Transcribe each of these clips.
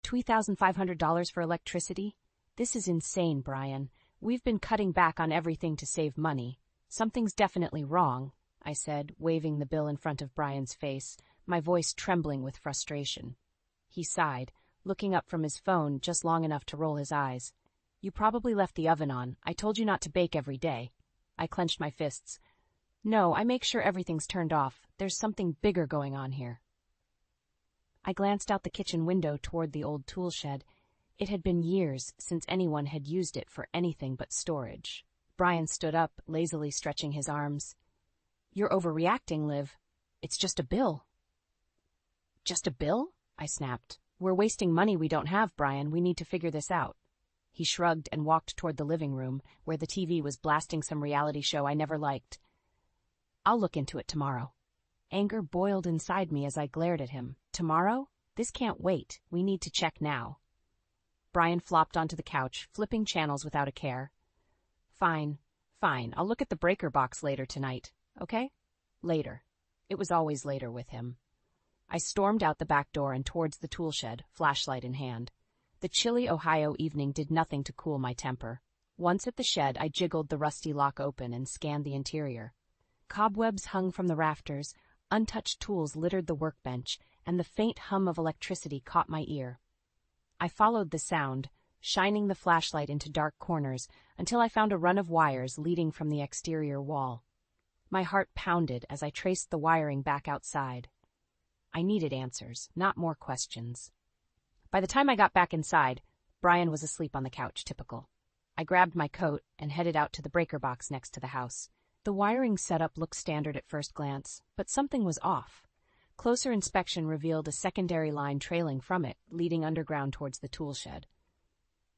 $2,500 for electricity? This is insane, Brian. We've been cutting back on everything to save money. Something's definitely wrong, I said, waving the bill in front of Brian's face, my voice trembling with frustration. He sighed, looking up from his phone just long enough to roll his eyes. You probably left the oven on. I told you not to bake every day. I clenched my fists. No, I make sure everything's turned off. There's something bigger going on here. I glanced out the kitchen window toward the old tool shed. It had been years since anyone had used it for anything but storage. Brian stood up, lazily stretching his arms. You're overreacting, Liv. It's just a bill. Just a bill? I snapped. We're wasting money we don't have, Brian. We need to figure this out. He shrugged and walked toward the living room, where the TV was blasting some reality show I never liked. I'll look into it tomorrow. Anger boiled inside me as I glared at him. Tomorrow? This can't wait. We need to check now. Brian flopped onto the couch, flipping channels without a care. Fine. I'll look at the breaker box later tonight, okay? Later. It was always later with him. I stormed out the back door and towards the tool shed, flashlight in hand. The chilly Ohio evening did nothing to cool my temper. Once at the shed, I jiggled the rusty lock open and scanned the interior. Cobwebs hung from the rafters, untouched tools littered the workbench, and the faint hum of electricity caught my ear. I followed the sound, shining the flashlight into dark corners until I found a run of wires leading from the exterior wall. My heart pounded as I traced the wiring back outside. I needed answers, not more questions. By the time I got back inside, Brian was asleep on the couch, typical. I grabbed my coat and headed out to the breaker box next to the house. The wiring setup looked standard at first glance, but something was off. Closer inspection revealed a secondary line trailing from it, leading underground towards the tool shed.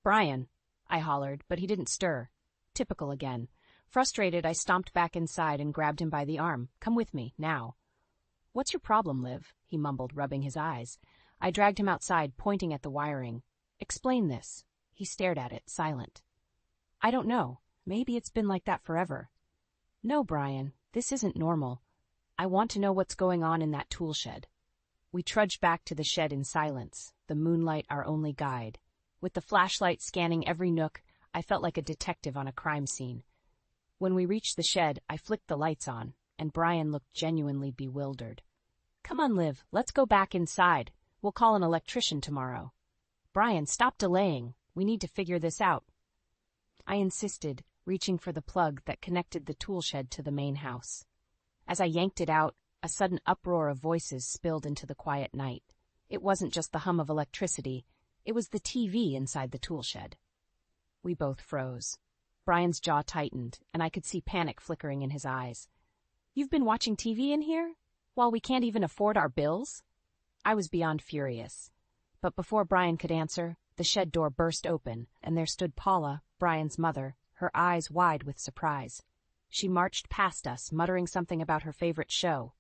Brian, I hollered, but he didn't stir. Typical again. Frustrated, I stomped back inside and grabbed him by the arm. Come with me, now. What's your problem, Liv? He mumbled, rubbing his eyes. I dragged him outside, pointing at the wiring. Explain this. He stared at it, silent. I don't know. Maybe it's been like that forever. No, Brian, this isn't normal. I want to know what's going on in that tool shed. We trudged back to the shed in silence, the moonlight our only guide. With the flashlight scanning every nook, I felt like a detective on a crime scene. When we reached the shed, I flicked the lights on, and Brian looked genuinely bewildered. Come on, Liv, let's go back inside. We'll call an electrician tomorrow. Brian, stop delaying. We need to figure this out. I insisted, reaching for the plug that connected the tool shed to the main house. As I yanked it out, a sudden uproar of voices spilled into the quiet night. It wasn't just the hum of electricity, it was the TV inside the tool shed. We both froze. Brian's jaw tightened, and I could see panic flickering in his eyes. You've been watching TV in here? While we can't even afford our bills? I was beyond furious. But before Brian could answer, the shed door burst open, and there stood Paula, Brian's mother, her eyes wide with surprise. She marched past us, muttering something about her favorite show.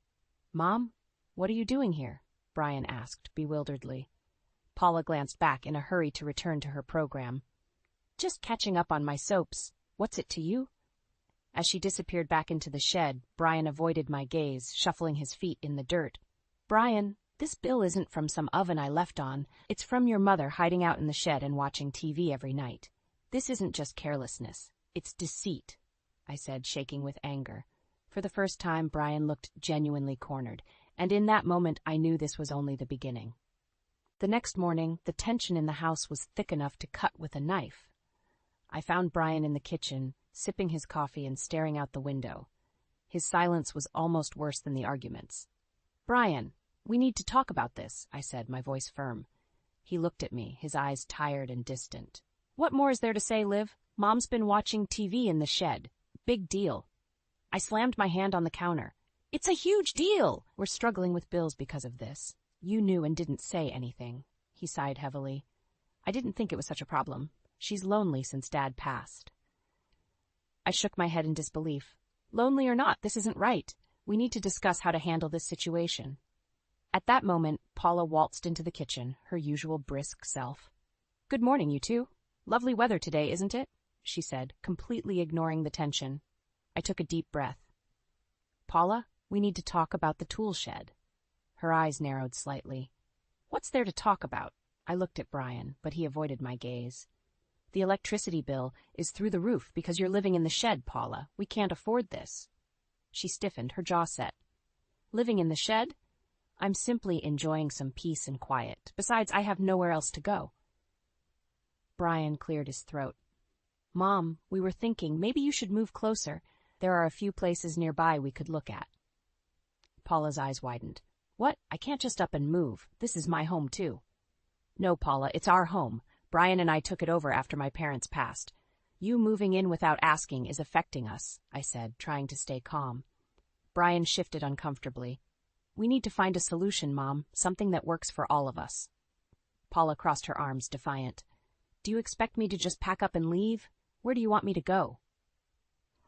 Mom, what are you doing here? Brian asked, bewilderedly. Paula glanced back in a hurry to return to her program. Just catching up on my soaps. What's it to you? As she disappeared back into the shed, Brian avoided my gaze, shuffling his feet in the dirt. Brian, this bill isn't from some oven I left on. It's from your mother hiding out in the shed and watching TV every night. This isn't just carelessness. It's deceit, I said, shaking with anger. For the first time, Brian looked genuinely cornered, and in that moment I knew this was only the beginning. The next morning, the tension in the house was thick enough to cut with a knife. I found Brian in the kitchen, sipping his coffee and staring out the window. His silence was almost worse than the arguments. Brian, we need to talk about this, I said, my voice firm. He looked at me, his eyes tired and distant. What more is there to say, Liv? Mom's been watching TV in the shed. Big deal. I slammed my hand on the counter. It's a huge deal! We're struggling with bills because of this. You knew and didn't say anything. He sighed heavily. I didn't think it was such a problem. She's lonely since Dad passed. I shook my head in disbelief. Lonely or not, this isn't right. We need to discuss how to handle this situation. At that moment, Paula waltzed into the kitchen, her usual brisk self. Good morning, you two. Lovely weather today, isn't it? She said, completely ignoring the tension. I took a deep breath. Paula, we need to talk about the tool shed. Her eyes narrowed slightly. What's there to talk about? I looked at Brian, but he avoided my gaze. The electricity bill is through the roof because you're living in the shed, Paula. We can't afford this. She stiffened, her jaw set. Living in the shed? I'm simply enjoying some peace and quiet. Besides, I have nowhere else to go. Brian cleared his throat. Mom, we were thinking maybe you should move closer. There are a few places nearby we could look at. Paula's eyes widened. What? I can't just up and move. This is my home, too. No, Paula, it's our home. Brian and I took it over after my parents passed. You moving in without asking is affecting us, I said, trying to stay calm. Brian shifted uncomfortably. We need to find a solution, Mom, something that works for all of us. Paula crossed her arms, defiant. Do you expect me to just pack up and leave? Where do you want me to go?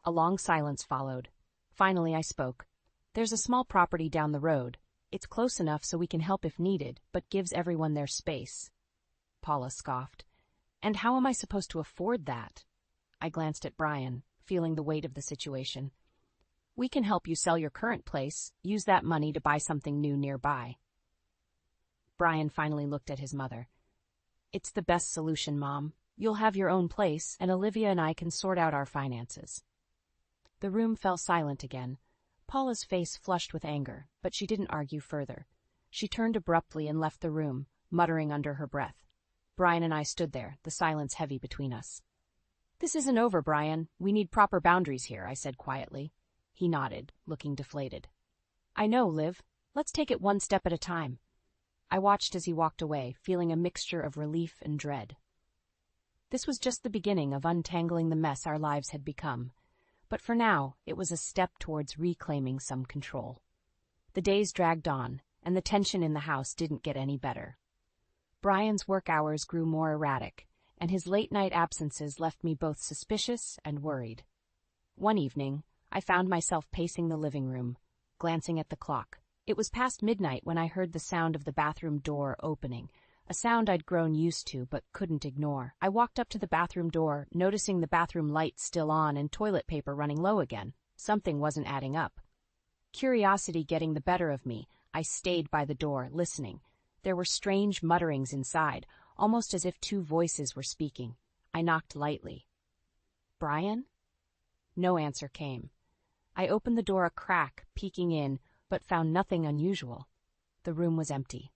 A long silence followed. Finally, I spoke. There's a small property down the road. It's close enough so we can help if needed, but gives everyone their space. Paula scoffed. And how am I supposed to afford that? I glanced at Brian, feeling the weight of the situation. We can help you sell your current place, use that money to buy something new nearby. Brian finally looked at his mother. It's the best solution, Mom. You'll have your own place, and Olivia and I can sort out our finances. The room fell silent again. Paula's face flushed with anger, but she didn't argue further. She turned abruptly and left the room, muttering under her breath. Brian and I stood there, the silence heavy between us. This isn't over, Brian. We need proper boundaries here, I said quietly. He nodded, looking deflated. I know, Liv. Let's take it one step at a time. I watched as he walked away, feeling a mixture of relief and dread. This was just the beginning of untangling the mess our lives had become. But for now, it was a step towards reclaiming some control. The days dragged on, and the tension in the house didn't get any better. Brian's work hours grew more erratic, and his late-night absences left me both suspicious and worried. One evening, I found myself pacing the living room, glancing at the clock. It was past midnight when I heard the sound of the bathroom door opening, a sound I'd grown used to but couldn't ignore. I walked up to the bathroom door, noticing the bathroom lights still on and toilet paper running low again. Something wasn't adding up. Curiosity getting the better of me, I stayed by the door, listening. There were strange mutterings inside, almost as if two voices were speaking. I knocked lightly. Brian? No answer came. I opened the door a crack, peeking in, but found nothing unusual. The room was empty.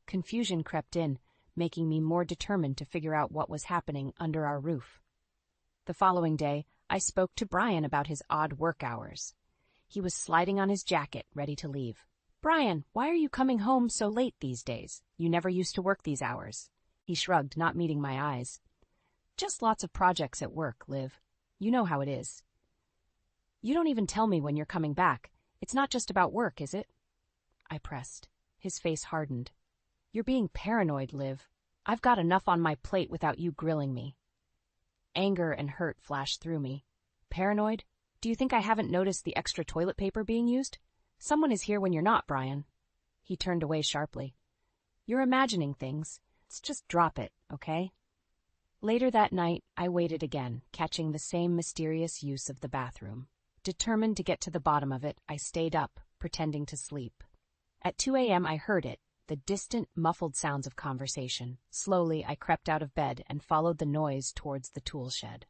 Confusion crept in, making me more determined to figure out what was happening under our roof. The following day, I spoke to Brian about his odd work hours. He was sliding on his jacket, ready to leave. Brian, why are you coming home so late these days? You never used to work these hours. He shrugged, not meeting my eyes. Just lots of projects at work, Liv. You know how it is. You don't even tell me when you're coming back. It's not just about work, is it? I pressed. His face hardened. You're being paranoid, Liv. I've got enough on my plate without you grilling me. Anger and hurt flashed through me. Paranoid? Do you think I haven't noticed the extra toilet paper being used? Someone is here when you're not, Brian. He turned away sharply. You're imagining things. Let's just drop it, okay? Later that night, I waited again, catching the same mysterious use of the bathroom. Determined to get to the bottom of it, I stayed up, pretending to sleep. At 2 a.m. I heard it, the distant, muffled sounds of conversation. Slowly, I crept out of bed and followed the noise towards the tool shed.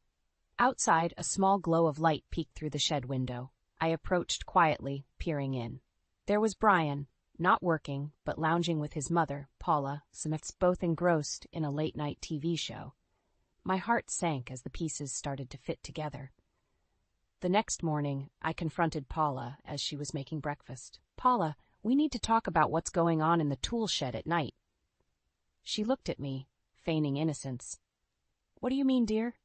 Outside, a small glow of light peeked through the shed window. I approached quietly, peering in. There was Brian, not working, but lounging with his mother, Paula, Smiths, both engrossed in a late-night TV show. My heart sank as the pieces started to fit together. The next morning, I confronted Paula as she was making breakfast. Paula, we need to talk about what's going on in the tool shed at night. She looked at me, feigning innocence. What do you mean, dear?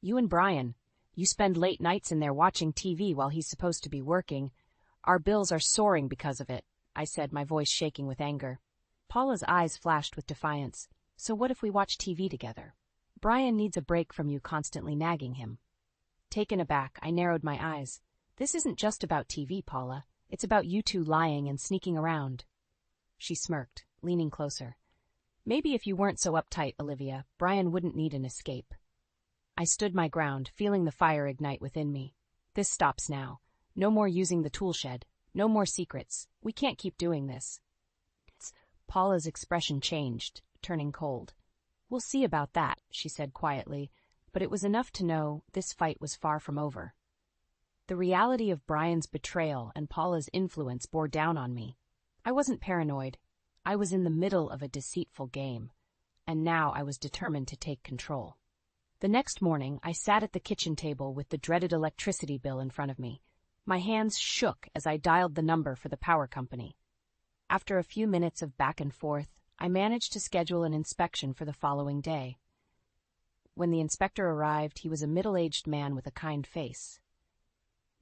You and Brian. You spend late nights in there watching TV while he's supposed to be working. Our bills are soaring because of it, I said, my voice shaking with anger. Paula's eyes flashed with defiance. So what if we watch TV together? Brian needs a break from you constantly nagging him. Taken aback, I narrowed my eyes. This isn't just about TV, Paula. It's about you two lying and sneaking around. She smirked, leaning closer. Maybe if you weren't so uptight, Olivia, Brian wouldn't need an escape. I stood my ground, feeling the fire ignite within me. This stops now. No more using the tool shed. No more secrets. We can't keep doing this. Paula's expression changed. turning cold. "We'll see about that," she said quietly, but it was enough to know this fight was far from over. The reality of Brian's betrayal and Paula's influence bore down on me. I wasn't paranoid. I was in the middle of a deceitful game, and now I was determined to take control. The next morning, I sat at the kitchen table with the dreaded electricity bill in front of me. My hands shook as I dialed the number for the power company. After a few minutes of back and forth, I managed to schedule an inspection for the following day. When the inspector arrived, he was a middle-aged man with a kind face.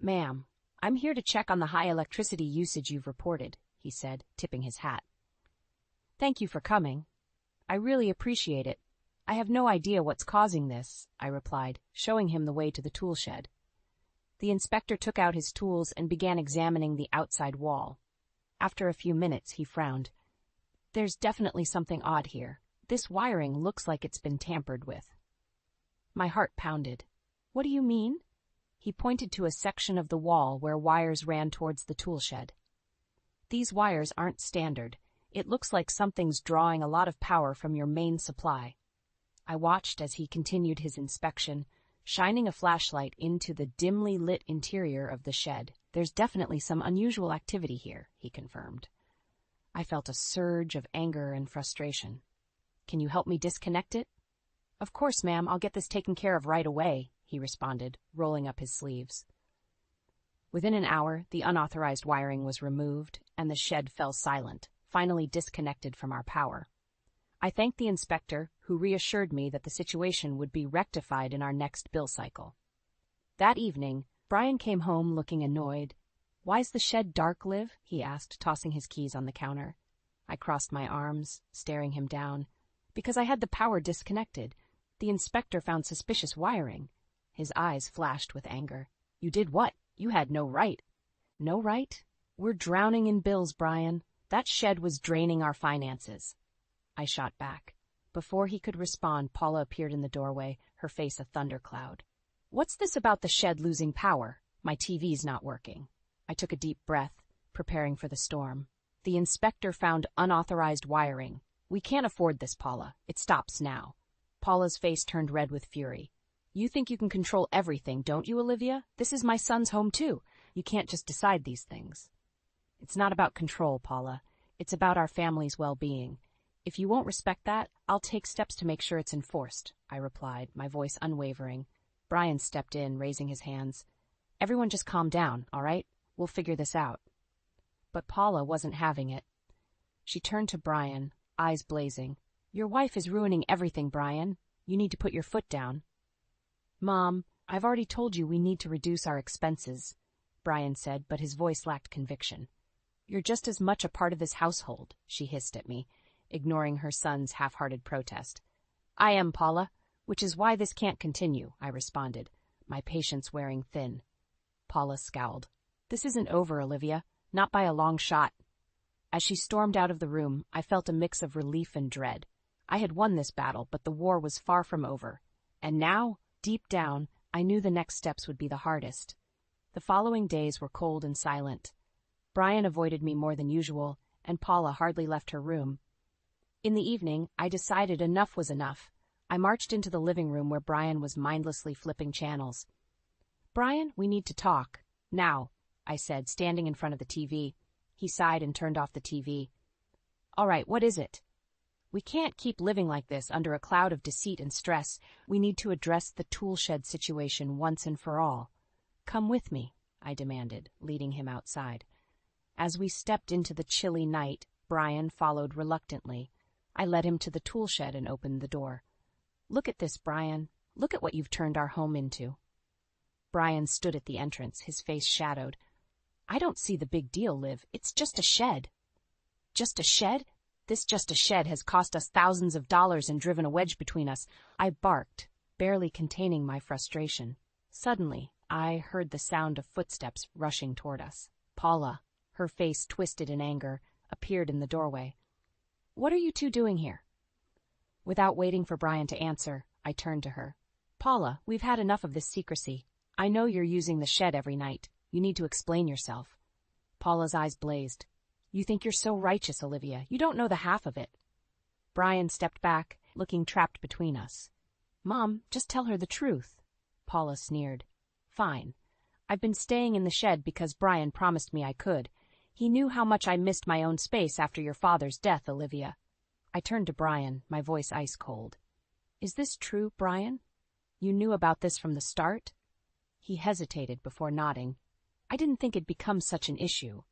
"Ma'am, I'm here to check on the high electricity usage you've reported," he said, tipping his hat. "Thank you for coming. I really appreciate it. I have no idea what's causing this," I replied, showing him the way to the tool shed. The inspector took out his tools and began examining the outside wall. After a few minutes, he frowned. "There's definitely something odd here. This wiring looks like it's been tampered with." My heart pounded. "What do you mean?" He pointed to a section of the wall where wires ran towards the tool shed. "These wires aren't standard. It looks like something's drawing a lot of power from your main supply." I watched as he continued his inspection, shining a flashlight into the dimly lit interior of the shed. "There's definitely some unusual activity here," he confirmed. I felt a surge of anger and frustration. "Can you help me disconnect it?" "Of course, ma'am, I'll get this taken care of right away," he responded, rolling up his sleeves. Within an hour, the unauthorized wiring was removed, and the shed fell silent, finally disconnected from our power. I thanked the inspector, who reassured me that the situation would be rectified in our next bill cycle. That evening, Brian came home looking annoyed. "Why's the shed dark, Liv?" he asked, tossing his keys on the counter. I crossed my arms, staring him down. "Because I had the power disconnected. The inspector found suspicious wiring." His eyes flashed with anger. "You did what? You had no right." "No right? We're drowning in bills, Brian. That shed was draining our finances." I shot back. Before he could respond, Paula appeared in the doorway, her face a thundercloud. "What's this about the shed losing power? My TV's not working." I took a deep breath, preparing for the storm. "The inspector found unauthorized wiring. We can't afford this, Paula. It stops now." Paula's face turned red with fury. "You think you can control everything, don't you, Olivia? This is my son's home, too. You can't just decide these things." "It's not about control, Paula. It's about our family's well-being. If you won't respect that, I'll take steps to make sure it's enforced," I replied, my voice unwavering. Brian stepped in, raising his hands. "Everyone just calm down, all right? We'll figure this out." But Paula wasn't having it. She turned to Brian, eyes blazing. "Your wife is ruining everything, Brian. You need to put your foot down." "Mom, I've already told you we need to reduce our expenses," Brian said, but his voice lacked conviction. "You're just as much a part of this household," she hissed at me, ignoring her son's half-hearted protest. "I am, Paula, which is why this can't continue," I responded, my patience wearing thin. Paula scowled. "This isn't over, Olivia. Not by a long shot." As she stormed out of the room, I felt a mix of relief and dread. I had won this battle, but the war was far from over. And now, deep down, I knew the next steps would be the hardest. The following days were cold and silent. Brian avoided me more than usual, and Paula hardly left her room. In the evening, I decided enough was enough. I marched into the living room where Brian was mindlessly flipping channels. "Brian, we need to talk. Now," I said, standing in front of the TV. He sighed and turned off the TV. "All right, what is it?" "We can't keep living like this under a cloud of deceit and stress. We need to address the tool shed situation once and for all." "Come with me," I demanded, leading him outside. As we stepped into the chilly night, Brian followed reluctantly. I led him to the tool shed and opened the door. "Look at this, Brian. Look at what you've turned our home into." Brian stood at the entrance, his face shadowed. "I don't see the big deal, Liv. It's just a shed." "Just a shed? This just a shed has cost us thousands of dollars and driven a wedge between us," I barked, barely containing my frustration. Suddenly, I heard the sound of footsteps rushing toward us. Paula, her face twisted in anger, appeared in the doorway. "What are you two doing here?" Without waiting for Brian to answer, I turned to her. "Paula, we've had enough of this secrecy. I know you're using the shed every night. You need to explain yourself." Paula's eyes blazed. "You think you're so righteous, Olivia. You don't know the half of it." Brian stepped back, looking trapped between us. Mom, just tell her the truth. Paula sneered. Fine. I've been staying in the shed because Brian promised me I could. He knew how much I missed my own space after your father's death, Olivia. I turned to Brian, my voice ice cold. Is this true, Brian? You knew about this from the start? He hesitated before nodding. I didn't think it'd become such an issue.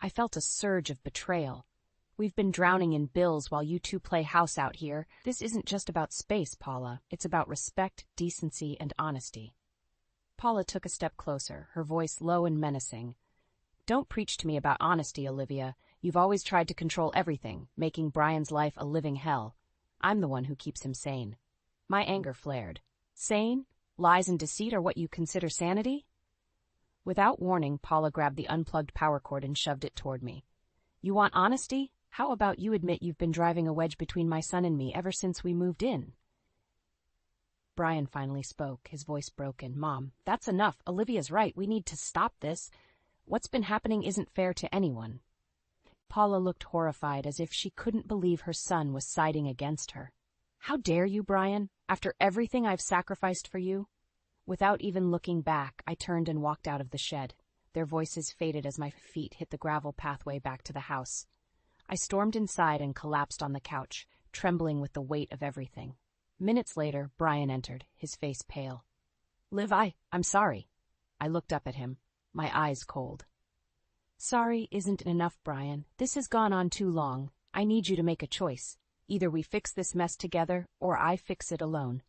I felt a surge of betrayal. We've been drowning in bills while you two play house out here. This isn't just about space, Paula. It's about respect, decency, and honesty. Paula took a step closer, her voice low and menacing. Don't preach to me about honesty, Olivia. You've always tried to control everything, making Brian's life a living hell. I'm the one who keeps him sane. My anger flared. Sane? Lies and deceit are what you consider sanity? Without warning, Paula grabbed the unplugged power cord and shoved it toward me. You want honesty? How about you admit you've been driving a wedge between my son and me ever since we moved in? Brian finally spoke, his voice broken. Mom, that's enough. Olivia's right. We need to stop this. What's been happening isn't fair to anyone. Paula looked horrified, as if she couldn't believe her son was siding against her. How dare you, Brian? After everything I've sacrificed for you? Without even looking back, I turned and walked out of the shed. Their voices faded as my feet hit the gravel pathway back to the house. I stormed inside and collapsed on the couch, trembling with the weight of everything. Minutes later, Brian entered, his face pale. Liv, I'm sorry. I looked up at him, my eyes cold. Sorry isn't enough, Brian. This has gone on too long. I need you to make a choice. Either we fix this mess together, or I fix it alone.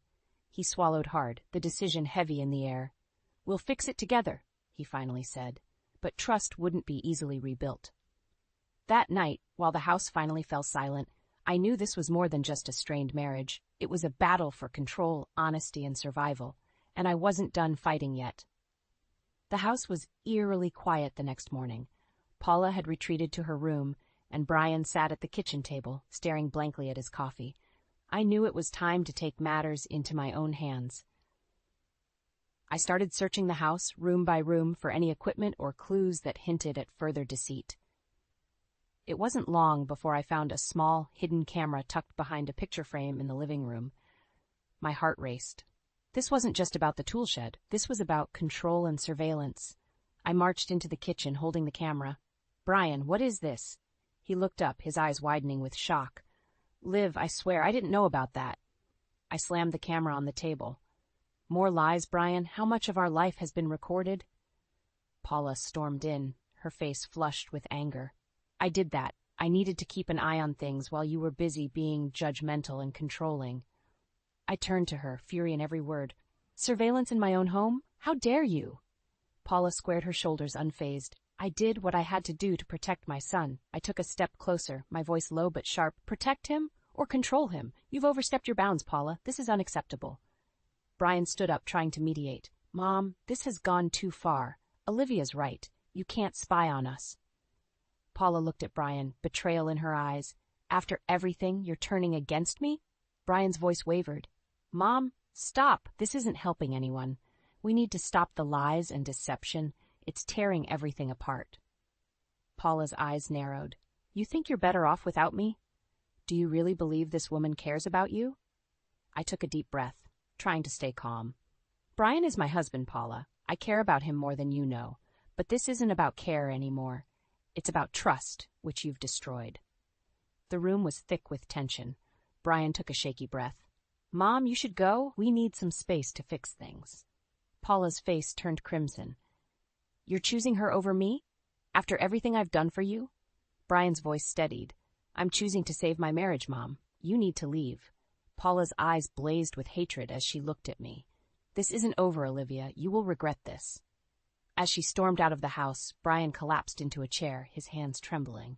He swallowed hard, the decision heavy in the air. We'll fix it together, he finally said, but trust wouldn't be easily rebuilt. That night, while the house finally fell silent, I knew this was more than just a strained marriage. It was a battle for control, honesty, and survival, and I wasn't done fighting yet. The house was eerily quiet the next morning. Paula had retreated to her room, and Brian sat at the kitchen table, staring blankly at his coffee. I knew it was time to take matters into my own hands. I started searching the house, room by room, for any equipment or clues that hinted at further deceit. It wasn't long before I found a small, hidden camera tucked behind a picture frame in the living room. My heart raced. This wasn't just about the toolshed. This was about control and surveillance. I marched into the kitchen, holding the camera. Brian, what is this? He looked up, his eyes widening with shock. Liv, I swear, I didn't know about that. I slammed the camera on the table. More lies, Brian? How much of our life has been recorded? Paula stormed in, her face flushed with anger. I did that. I needed to keep an eye on things while you were busy being judgmental and controlling. I turned to her, fury in every word. Surveillance in my own home? How dare you? Paula squared her shoulders unfazed. I did what I had to do to protect my son. I took a step closer, my voice low but sharp. Protect him or control him? You've overstepped your bounds, Paula. This is unacceptable. Brian stood up, trying to mediate. Mom, this has gone too far. Olivia's right. You can't spy on us. Paula looked at Brian, betrayal in her eyes. After everything, you're turning against me? Brian's voice wavered. Mom, stop. This isn't helping anyone. We need to stop the lies and deception. It's tearing everything apart. Paula's eyes narrowed. You think you're better off without me? Do you really believe this woman cares about you? I took a deep breath, trying to stay calm. Brian is my husband, Paula. I care about him more than you know. But this isn't about care anymore. It's about trust, which you've destroyed. The room was thick with tension. Brian took a shaky breath. Mom, you should go. We need some space to fix things. Paula's face turned crimson. You're choosing her over me? After everything I've done for you? Brian's voice steadied. I'm choosing to save my marriage, Mom. You need to leave. Paula's eyes blazed with hatred as she looked at me. This isn't over, Olivia. You will regret this. As she stormed out of the house, Brian collapsed into a chair, his hands trembling.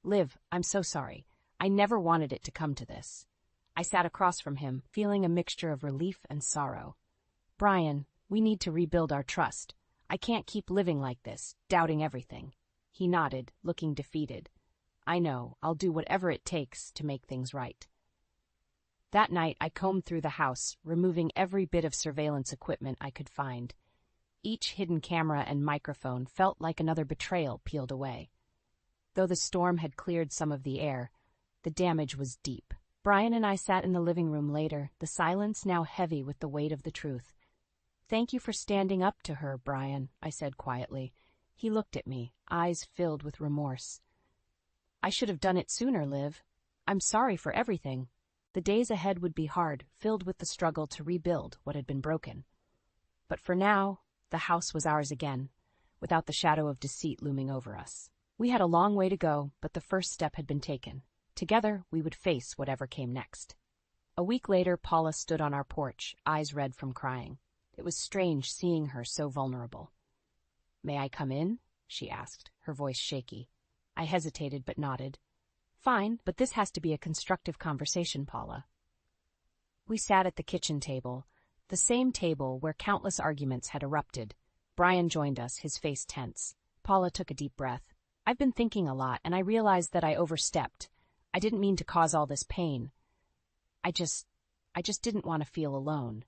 Liv, I'm so sorry. I never wanted it to come to this. I sat across from him, feeling a mixture of relief and sorrow. Brian, we need to rebuild our trust. I can't keep living like this, doubting everything. He nodded, looking defeated. I know. I'll do whatever it takes to make things right. That night, I combed through the house, removing every bit of surveillance equipment I could find. Each hidden camera and microphone felt like another betrayal peeled away. Though the storm had cleared some of the air, the damage was deep. Brian and I sat in the living room later, the silence now heavy with the weight of the truth. "Thank you for standing up to her, Brian," I said quietly. He looked at me, eyes filled with remorse. "I should have done it sooner, Liv. I'm sorry for everything." The days ahead would be hard, filled with the struggle to rebuild what had been broken. But for now, the house was ours again, without the shadow of deceit looming over us. We had a long way to go, but the first step had been taken. Together, we would face whatever came next. A week later, Paula stood on our porch, eyes red from crying. It was strange seeing her so vulnerable. "May I come in?" she asked, her voice shaky. I hesitated but nodded. "Fine, but this has to be a constructive conversation, Paula." We sat at the kitchen table, the same table where countless arguments had erupted. Brian joined us, his face tense. Paula took a deep breath. "I've been thinking a lot, and I realized that I overstepped. I didn't mean to cause all this pain. I just didn't want to feel alone."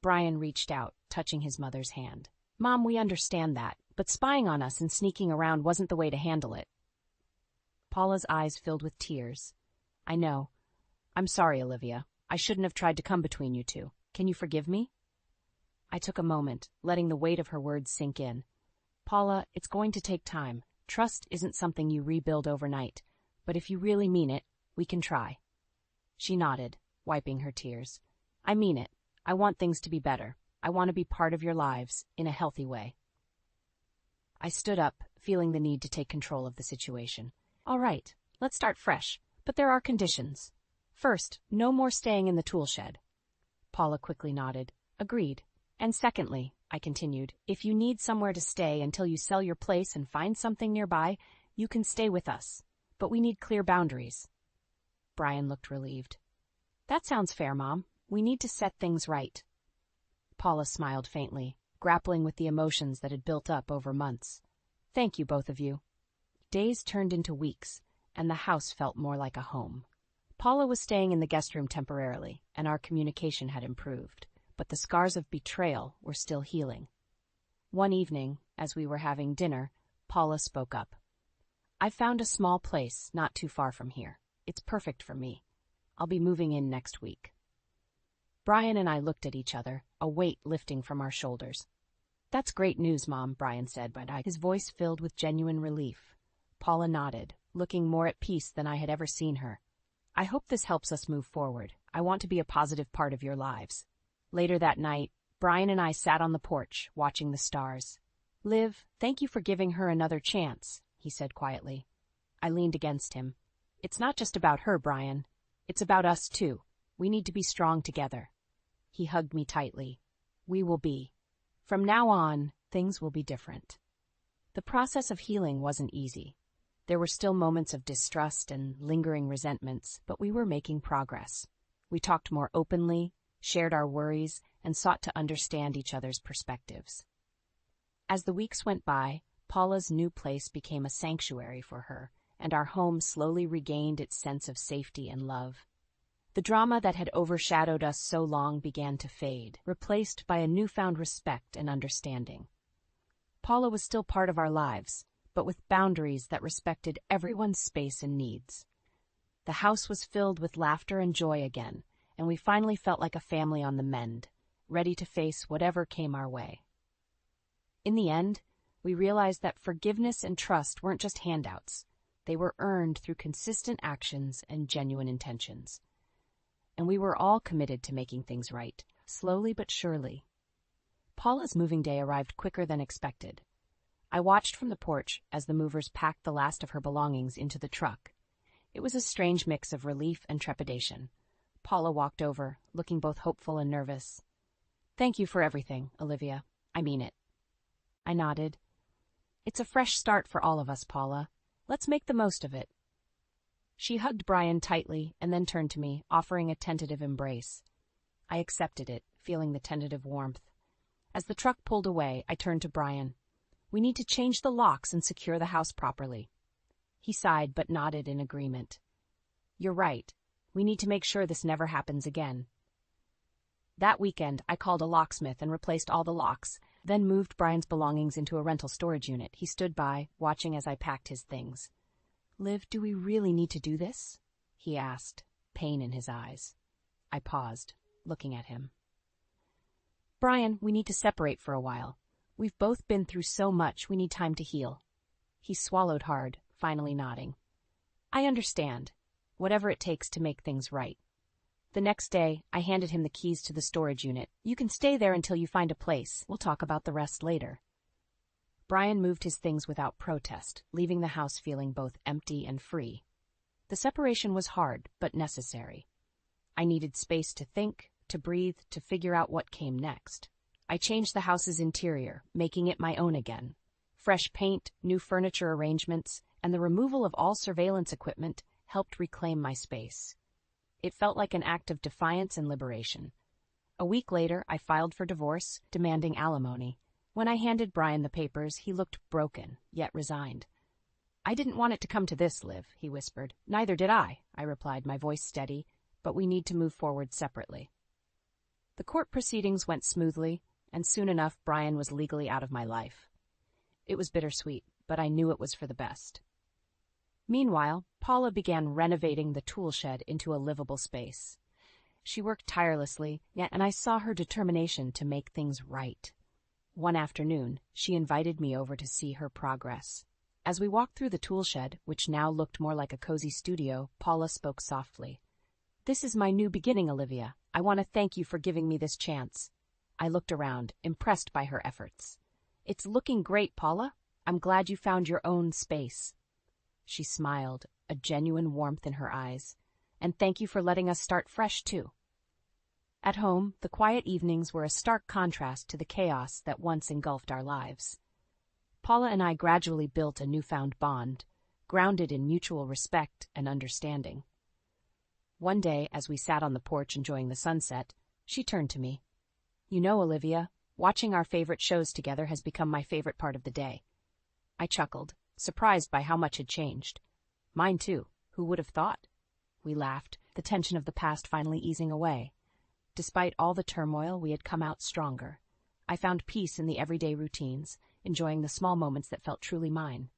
Brian reached out, touching his mother's hand. "Mom, we understand that, but spying on us and sneaking around wasn't the way to handle it." Paula's eyes filled with tears. "I know. I'm sorry, Olivia. I shouldn't have tried to come between you two. Can you forgive me?" I took a moment, letting the weight of her words sink in. "Paula, it's going to take time. Trust isn't something you rebuild overnight. But if you really mean it, we can try." She nodded, wiping her tears. "I mean it. I want things to be better. I want to be part of your lives, in a healthy way." I stood up, feeling the need to take control of the situation. "All right, let's start fresh, but there are conditions. First, no more staying in the tool shed." Paula quickly nodded. "Agreed. And secondly," I continued, "if you need somewhere to stay until you sell your place and find something nearby, you can stay with us. But we need clear boundaries." Brian looked relieved. "That sounds fair, Mom. We need to set things right." Paula smiled faintly, grappling with the emotions that had built up over months. "Thank you, both of you." Days turned into weeks, and the house felt more like a home. Paula was staying in the guest room temporarily, and our communication had improved, but the scars of betrayal were still healing. One evening, as we were having dinner, Paula spoke up. "I found a small place not too far from here. It's perfect for me. I'll be moving in next week." Brian and I looked at each other, a weight lifting from our shoulders. "That's great news, Mom," Brian said, his voice filled with genuine relief. Paula nodded, looking more at peace than I had ever seen her. "I hope this helps us move forward. I want to be a positive part of your lives." Later that night, Brian and I sat on the porch, watching the stars. "Liv, thank you for giving her another chance," he said quietly. I leaned against him. "It's not just about her, Brian. It's about us, too. We need to be strong together." He hugged me tightly. "We will be. From now on, things will be different." The process of healing wasn't easy. There were still moments of distrust and lingering resentments, but we were making progress. We talked more openly, shared our worries, and sought to understand each other's perspectives. As the weeks went by, Paula's new place became a sanctuary for her, and our home slowly regained its sense of safety and love. The drama that had overshadowed us so long began to fade, replaced by a newfound respect and understanding. Paula was still part of our lives, but with boundaries that respected everyone's space and needs. The house was filled with laughter and joy again, and we finally felt like a family on the mend, ready to face whatever came our way. In the end, we realized that forgiveness and trust weren't just handouts. They were earned through consistent actions and genuine intentions. And we were all committed to making things right, slowly but surely. Paula's moving day arrived quicker than expected. I watched from the porch as the movers packed the last of her belongings into the truck. It was a strange mix of relief and trepidation. Paula walked over, looking both hopeful and nervous. "Thank you for everything, Olivia. I mean it." I nodded. "It's a fresh start for all of us, Paula. Let's make the most of it." She hugged Brian tightly and then turned to me, offering a tentative embrace. I accepted it, feeling the tentative warmth. As the truck pulled away, I turned to Brian. "We need to change the locks and secure the house properly." He sighed but nodded in agreement. "You're right. We need to make sure this never happens again." That weekend, I called a locksmith and replaced all the locks, then moved Brian's belongings into a rental storage unit. He stood by, watching as I packed his things. "Liv, do we really need to do this?" he asked. pain in his eyes. I paused, looking at him. Brian, we need to separate for a while. We've both been through so much, we need time to heal. He swallowed hard, finally nodding. I understand. Whatever it takes to make things right. The next day, I handed him the keys to the storage unit. You can stay there until you find a place. We'll talk about the rest later. Brian moved his things without protest, leaving the house feeling both empty and free. The separation was hard, but necessary. I needed space to think, to breathe, to figure out what came next. I changed the house's interior, making it my own again. Fresh paint, new furniture arrangements, and the removal of all surveillance equipment helped reclaim my space. It felt like an act of defiance and liberation. A week later, I filed for divorce, demanding alimony. When I handed Brian the papers, he looked broken, yet resigned. I didn't want it to come to this, Liv, he whispered. Neither did I replied, my voice steady, but we need to move forward separately. The court proceedings went smoothly, and soon enough Brian was legally out of my life. It was bittersweet, but I knew it was for the best. Meanwhile, Paula began renovating the Toolshed into a livable space. She worked tirelessly, and I saw her determination to make things right. One afternoon, she invited me over to see her progress. As we walked through the Toolshed, which now looked more like a cozy studio, Paula spoke softly. This is my new beginning, Olivia. I want to thank you for giving me this chance. I looked around, impressed by her efforts. It's looking great, Paula. I'm glad you found your own space. She smiled, a genuine warmth in her eyes. And thank you for letting us start fresh, too. At home, the quiet evenings were a stark contrast to the chaos that once engulfed our lives. Paula and I gradually built a newfound bond, grounded in mutual respect and understanding. One day, as we sat on the porch enjoying the sunset, she turned to me. You know, Olivia, watching our favorite shows together has become my favorite part of the day. I chuckled, surprised by how much had changed. Mine too. Who would have thought? We laughed, the tension of the past finally easing away. Despite all the turmoil, we had come out stronger. I found peace in the everyday routines, enjoying the small moments that felt truly mine.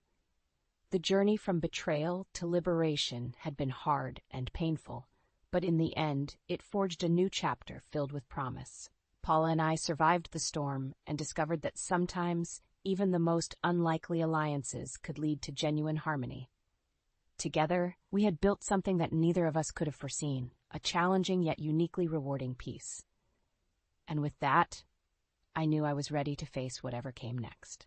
The journey from betrayal to liberation had been hard and painful, but in the end, it forged a new chapter filled with promise. Paula and I survived the storm and discovered that sometimes even the most unlikely alliances could lead to genuine harmony. Together, we had built something that neither of us could have foreseen, a challenging yet uniquely rewarding peace. And with that, I knew I was ready to face whatever came next.